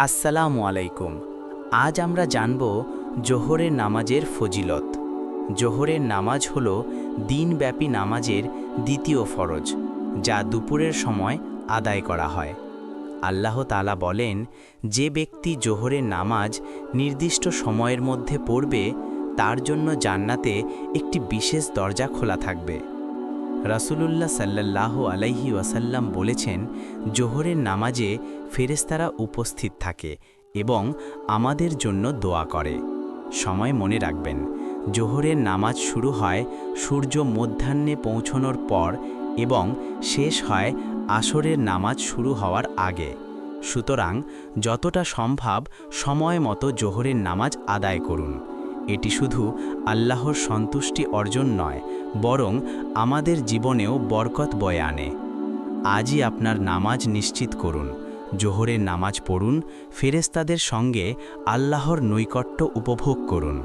আসসালামু আলাইকুম। আজ আমরা জানব জোহরের নামাজের ফজিলত। জোহরের নামাজ হল দিনব্যাপী নামাজের দ্বিতীয় ফরজ, যা দুপুরের সময় আদায় করা হয়। আল্লাহ তাআলা বলেন, যে ব্যক্তি জোহরের নামাজ নির্দিষ্ট সময়ের মধ্যে পড়বে, তার জন্য জান্নাতে একটি বিশেষ দরজা খোলা থাকবে। রাসূলুল্লাহ সাল্লাল্লাহু আলাইহি ওয়াসাল্লাম বলেছেন, জোহরের নামাজে ফেরেশতারা উপস্থিত থাকে এবং আমাদের জন্য দোয়া করে। সময় মনে রাখবেন, জোহরের নামাজ শুরু হয় সূর্য মধ্যাহ্নে পৌঁছানোর পর এবং শেষ হয় আসরের নামাজ শুরু হওয়ার আগে। সুতরাং যতটা সম্ভব সময় মতো জোহরের নামাজ আদায় করুন। এটি শুধু আল্লাহর সন্তুষ্টি অর্জন নয়, বরং আমাদের জীবনেও বরকত বয়ে আনে। আজই আপনার নামাজ নিশ্চিত করুন, জোহরের নামাজ পড়ুন, ফেরেশতাদের সঙ্গে আল্লাহর নৈকট্য উপভোগ করুন।